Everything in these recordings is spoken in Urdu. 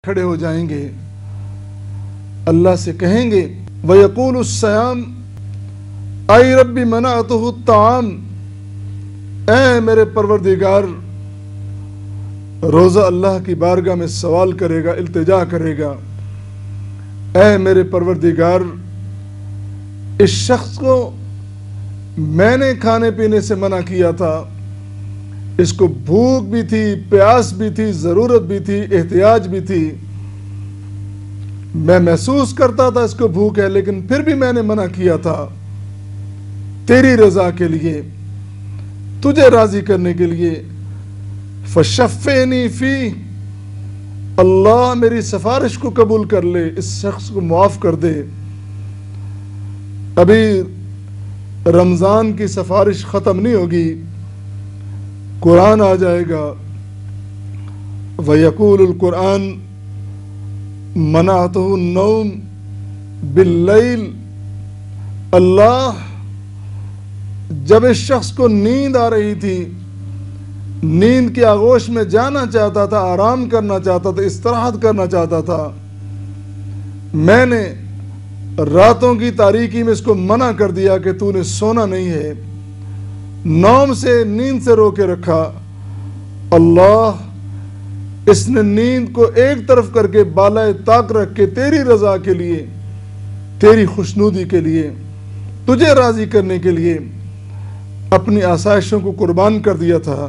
کھڑے ہو جائیں گے، اللہ سے کہیں گے وَيَقُولُ الصَّيَامُ اَيْ رَبِّ مَنَعْتُهُ الطَّعَامُ، اے میرے پروردگار، روزہ اللہ کی بارگاہ میں سوال کرے گا، التجا کرے گا، اے میرے پروردگار، اس شخص کو میں نے کھانے پینے سے منع کیا تھا، اس کو بھوک بھی تھی، پیاس بھی تھی، ضرورت بھی تھی، احتیاج بھی تھی، میں محسوس کرتا تھا اس کو بھوک ہے، لیکن پھر بھی میں نے منع کیا تھا تیری رضا کے لیے، تجھے راضی کرنے کے لیے، فشفعنی فی، اللہ میری سفارش کو قبول کر لے، اس شخص کو معاف کر دے۔ ابھی رمضان کی سفارش ختم نہیں ہوگی، قرآن آ جائے گا، وَيَقُولُ الْقُرْآنُ مَنَعْتُهُ النَّوْمُ بِاللَّيْلِ، اللہ جب اس شخص کو نیند آ رہی تھی، نیند کی آغوش میں جانا چاہتا تھا، آرام کرنا چاہتا تھا، استراحت کرنا چاہتا تھا، میں نے راتوں کی تاریکی میں اس کو منع کر دیا کہ تو نے سونا نہیں ہے، نوم سے، نیند سے روکے رکھا، اللہ اس نے نیند کو ایک طرف کر کے بالائے طاق رکھ کے تیری رضا کے لیے، تیری خوشنودی کے لیے، تجھے راضی کرنے کے لیے اپنی آسائشوں کو قربان کر دیا تھا۔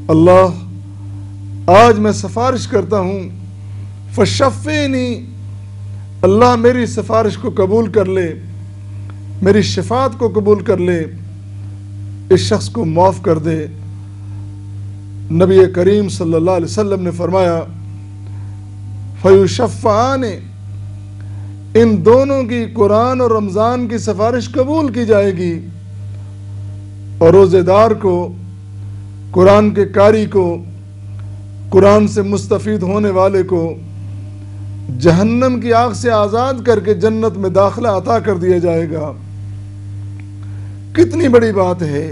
اللہ آج میں سفارش کرتا ہوں، فشفعنی، اللہ میری سفارش کو قبول کر لے، میری شفاعت کو قبول کر لے، اس شخص کو معاف کر دے۔ نبی کریم صلی اللہ علیہ وسلم نے فرمایا فیشفعان، ان دونوں کی، قرآن اور رمضان کی سفارش قبول کی جائے گی، اور روزے دار کو، قرآن کے قاری کو، قرآن سے مستفید ہونے والے کو جہنم کی آگ سے آزاد کر کے جنت میں داخلہ عطا کر دیا جائے گا۔ کتنی بڑی بات ہے،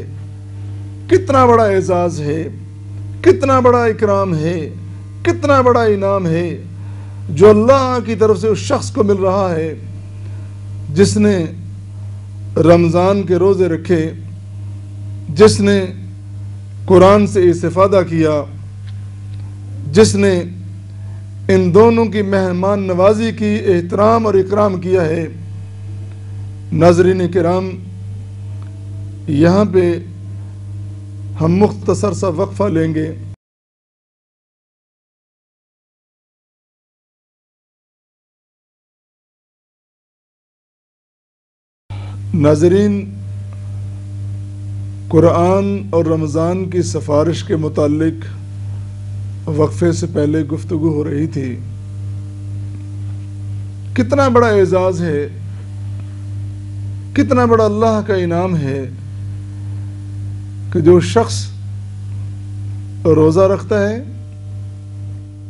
کتنا بڑا اعزاز ہے، کتنا بڑا اکرام ہے، کتنا بڑا انعام ہے جو اللہ کی طرف سے اس شخص کو مل رہا ہے جس نے رمضان کے روزے رکھے، جس نے قرآن سے استفادہ کیا، جس نے ان دونوں کی مہمان نوازی کی، احترام اور اکرام کیا ہے۔ ناظرین کرام، یہاں پہ ہم مختصر سا وقفہ لیں گے۔ ناظرین، قرآن اور رمضان کی سفارش کے متعلق وقفے سے پہلے گفتگو ہو رہی تھی۔ کتنا بڑا اعزاز ہے، کتنا بڑا اللہ کا انعام ہے کہ جو شخص روزہ رکھتا ہے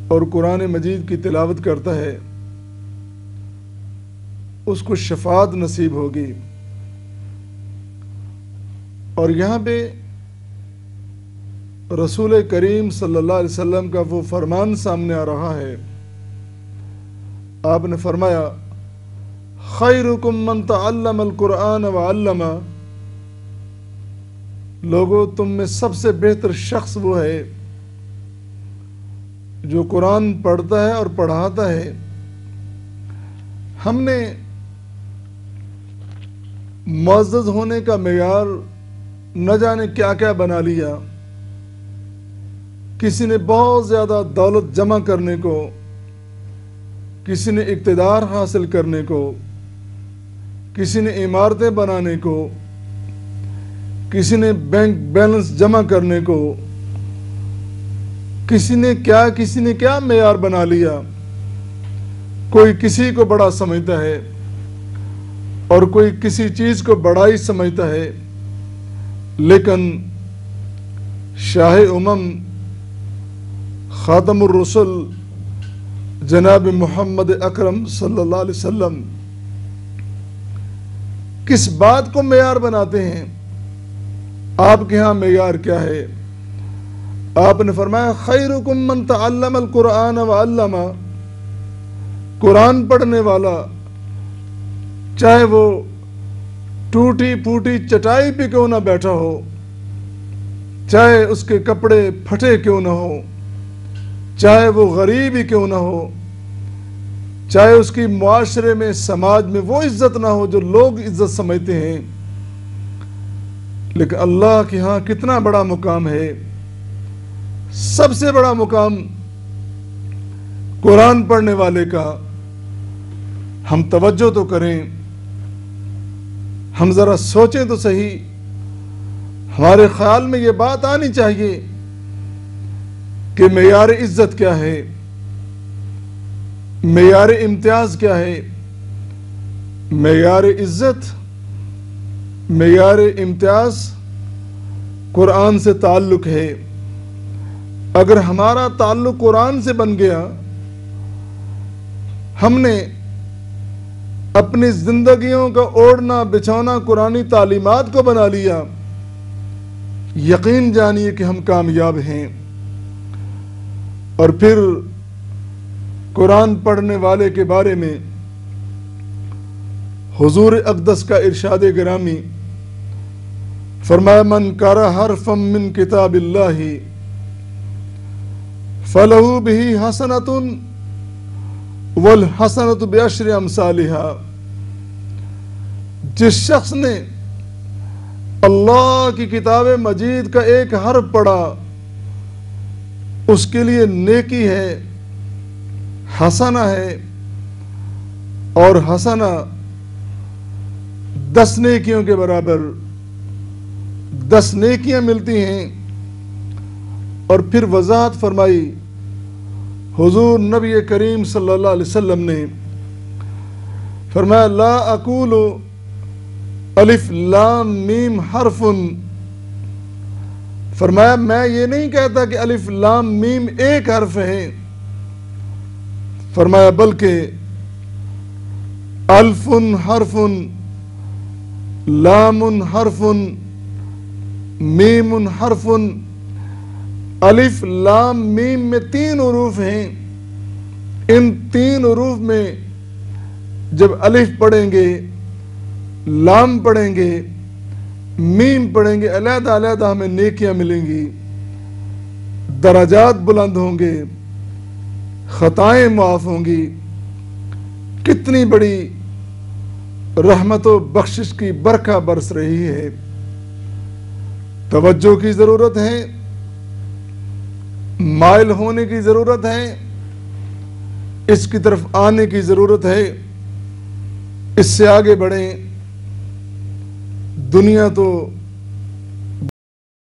اور قرآن مجید کی تلاوت کرتا ہے اس کو شفاعت نصیب ہوگی۔ اور یہاں پہ رسول کریم صلی اللہ علیہ وسلم کا وہ فرمان سامنے آ رہا ہے، آپ نے فرمایا خیرکم من تعلم القرآن وعلمہ، لوگو تم میں سب سے بہتر شخص وہ ہے جو قرآن پڑھتا ہے اور پڑھاتا ہے۔ ہم نے معزز ہونے کا معیار نہ جانے کیا کیا بنا لیا۔ کسی نے بہت زیادہ دولت جمع کرنے کو، کسی نے اقتدار حاصل کرنے کو، کسی نے عمارتیں بنانے کو، کسی نے بینک بیلنس جمع کرنے کو، کسی نے کیا معیار بنا لیا۔ کوئی کسی کو بڑا سمجھتا ہے اور کوئی کسی چیز کو بڑائی سمجھتا ہے، لیکن شاہ امم خاتم الرسل جناب محمد اکرم صلی اللہ علیہ وسلم کس بات کو معیار بناتے ہیں؟ آپ کے ہاں معیار کیا ہے؟ آپ نے فرمایا خیرکم من تعلم القرآن وعلم، قرآن پڑھنے والا چاہے وہ ٹوٹی پھوٹی چٹائی پہ کیوں نہ بیٹھا ہو، چاہے اس کے کپڑے پھٹے کیوں نہ ہو، چاہے وہ غریب ہی کیوں نہ ہو، چاہے اس کی معاشرے میں سماج میں وہ عزت نہ ہو جو لوگ عزت سمجھتے ہیں، لیکن اللہ کے ہاں کتنا بڑا مقام ہے۔ سب سے بڑا مقام قرآن پڑھنے والے کا۔ ہم توجہ تو کریں، ہم ذرا سوچیں تو صحیح، ہمارے خیال میں یہ بات آنی چاہیے کہ معیار عزت کیا ہے، معیار امتیاز کیا ہے۔ معیار عزت، معیار امتیاز قرآن سے تعلق ہے۔ اگر ہمارا تعلق قرآن سے بن گیا، ہم نے اپنی زندگیوں کا اوڑھنا بچھونا قرآنی تعلیمات کو بنا لیا، یقین جانیے کہ ہم کامیاب ہیں۔ اور پھر قرآن پڑھنے والے کے بارے میں حضور اقدس کا ارشاد گرامی فرمایا من قرأ حرفا من کتاب اللہ فلہ بہ حسنۃ والحسنۃ بعشر امثالہا، جس شخص نے اللہ کی کتاب مجید کا ایک حرف پڑھا اس کے لیے نیکی ہے، حسنہ ہے، اور حسنہ 10 نیکیوں کے برابر 10 نیکیاں ملتی ہیں۔ اور پھر وضاحت فرمائی حضور نبی کریم صلی اللہ علیہ وسلم نے، فرمایا لا اقول الف لام میم حرف، فرمایا میں یہ نہیں کہتا کہ الف لام میم ایک حرف ہے، فرمایا بلکہ الف حرف، لام حرف، میم حرف۔ الف لام میم میں 3 حروف ہیں، ان 3 حروف میں جب الف پڑھیں گے، لام پڑھیں گے، میم پڑھیں گے، علیحدہ علیحدہ ہمیں نیکیاں ملیں گی، درجات بلند ہوں گے، خطائیں معاف ہوں گی۔ کتنی بڑی رحمت و بخشش کی برکھا برس رہی ہے۔ توجہ کی ضرورت ہے، مائل ہونے کی ضرورت ہے، اس کی طرف آنے کی ضرورت ہے، اس سے آگے بڑھیں۔ دنیا تو